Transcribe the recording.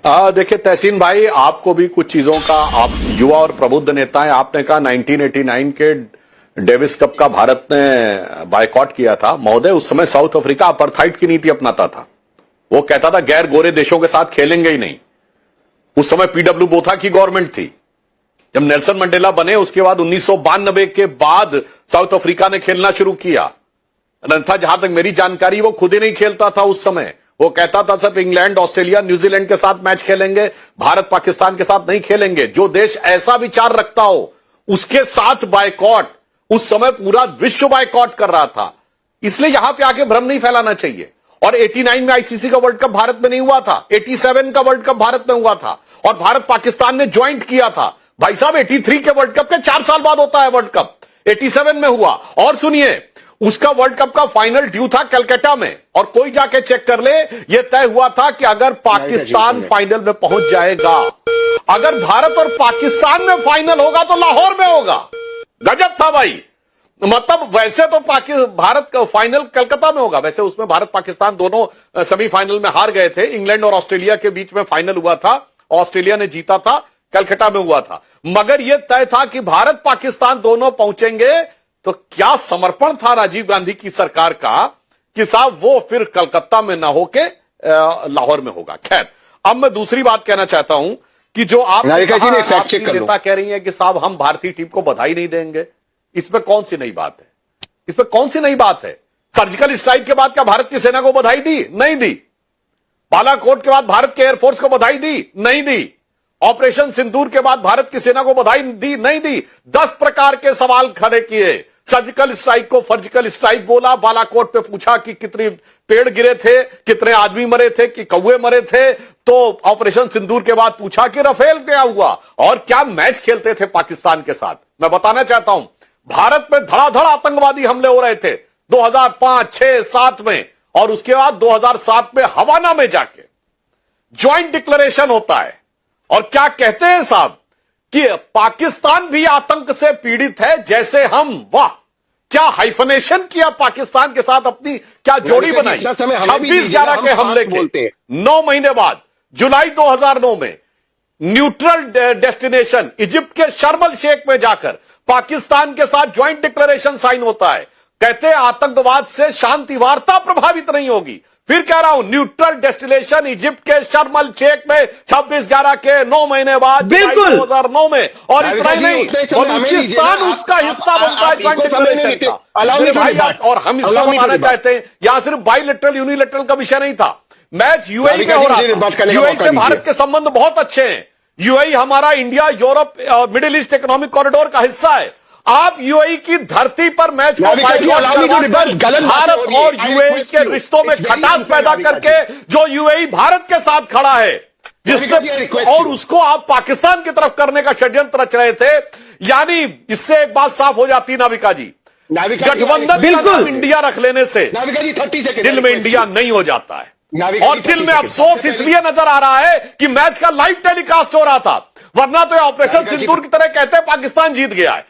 देखिए तहसीन भाई, आपको भी कुछ चीजों का, आप युवा और प्रबुद्ध नेता हैं। आपने कहा 1989 के डेविस कप का भारत ने बायकॉट किया था। महोदय, उस समय साउथ अफ्रीका अपार्थाइड की नीति अपनाता था। वो कहता था गैर गोरे देशों के साथ खेलेंगे ही नहीं। उस समय पीडब्ल्यू बोथा की गवर्नमेंट थी। जब नेल्सन मंडेला बने उसके बाद 1992 के बाद साउथ अफ्रीका ने खेलना शुरू किया। अन्यथा जहां तक मेरी जानकारी, वो खुद ही नहीं खेलता था उस समय। वो कहता था सिर्फ इंग्लैंड, ऑस्ट्रेलिया, न्यूजीलैंड के साथ मैच खेलेंगे, भारत पाकिस्तान के साथ नहीं खेलेंगे। जो देश ऐसा विचार रखता हो उसके साथ बायकॉट, उस समय पूरा विश्व बायकॉट कर रहा था। इसलिए यहां पे आके भ्रम नहीं फैलाना चाहिए। और 89 में आईसीसी का वर्ल्ड कप भारत में नहीं हुआ था, 87 का वर्ल्ड कप भारत में हुआ था और भारत पाकिस्तान ने ज्वाइंट किया था। भाई साहब, 83 के वर्ल्ड कप के 4 साल बाद होता है वर्ल्ड कप, 87 में हुआ। और सुनिए, उसका वर्ल्ड कप का फाइनल ड्यू था कलकत्ता में, और कोई जाके चेक कर ले, यह तय हुआ था कि अगर पाकिस्तान फाइनल में पहुंच जाएगा, अगर भारत और पाकिस्तान में फाइनल होगा तो लाहौर में होगा। गजब था भाई। मतलब वैसे तो भारत का फाइनल कलकत्ता में होगा, वैसे उसमें भारत पाकिस्तान दोनों सेमीफाइनल में हार गए थे। इंग्लैंड और ऑस्ट्रेलिया के बीच में फाइनल हुआ था, ऑस्ट्रेलिया ने जीता था, कलकत्ता में हुआ था। मगर यह तय था कि भारत पाकिस्तान दोनों पहुंचेंगे। तो क्या समर्पण था राजीव गांधी की सरकार का कि साहब वो फिर कलकत्ता में ना होके लाहौर में होगा। खैर, अब मैं दूसरी बात कहना चाहता हूं कि जो आप नेता कह रही हैं कि साहब हम भारतीय टीम को बधाई नहीं देंगे, इसमें कौन सी नई बात है? इसमें कौन सी नई बात है? सर्जिकल स्ट्राइक के बाद क्या भारत की सेना को बधाई दी? नहीं दी। बालाकोट के बाद भारत के एयरफोर्स को बधाई दी? नहीं दी। ऑपरेशन सिंदूर के बाद भारत की सेना को बधाई दी? नहीं दी। 10 प्रकार के सवाल खड़े किए। सर्जिकल स्ट्राइक को सर्जिकल स्ट्राइक बोला, बालाकोट पे पूछा कि कितने पेड़ गिरे थे, कितने आदमी मरे थे, कि कौवे मरे थे। तो ऑपरेशन सिंदूर के बाद पूछा कि राफेल क्या हुआ और क्या मैच खेलते थे पाकिस्तान के साथ। मैं बताना चाहता हूं, भारत में धड़ाधड़ आतंकवादी हमले हो रहे थे 2005, 6, 7 में, और उसके बाद 2007 में हवाना में जाके ज्वाइंट डिक्लेरेशन होता है। और क्या कहते हैं साहब कि पाकिस्तान भी आतंक से पीड़ित है जैसे हम। वाह, क्या हाइफनेशन किया पाकिस्तान के साथ, अपनी क्या जोड़ी बनाई। 26/11 के हमले के 9 महीने बाद जुलाई 2009 में न्यूट्रल डेस्टिनेशन इजिप्ट के शर्म अल शेख में जाकर पाकिस्तान के साथ ज्वाइंट डिक्लेरेशन साइन होता है। कहते हैं आतंकवाद से शांति वार्ता प्रभावित नहीं होगी। फिर कह रहा हूं, न्यूट्रल डेस्टिनेशन इजिप्ट के शर्म अल शेख में 26/11 के 9 महीने बाद 2009 में। और इतना ही नहीं, बलूचिस्तान उसका हिस्सा बनता है ज्वाइंट डिक्लेरेशन का। और हम इसको बताना चाहते हैं, यहां सिर्फ बाइलेटरल यूनिलेटरल का विषय नहीं था। मैच यूएई में हो रहा था। यूएई से भारत के संबंध बहुत अच्छे हैं। यूएई हमारा India, Europe, middle east economic corridor का हिस्सा है। आप यूएई की धरती पर मैच को भारत और यूएई के रिश्तों में खटास पैदा करके जो यूएई भारत के साथ खड़ा है, जिसने, और उसको आप पाकिस्तान की तरफ करने का षड्यंत्र रच रहे थे। यानी इससे एक बात साफ हो जाती नाविका जी, गठबंधन का इंडिया रख लेने से दिल में इंडिया नहीं हो जाता है। और दिल में अफसोस इसलिए नजर आ रहा है कि मैच का लाइव टेलीकास्ट हो रहा था, वरना तो ऑपरेशन सिंदूर की तरह कहते हैं पाकिस्तान जीत गया है।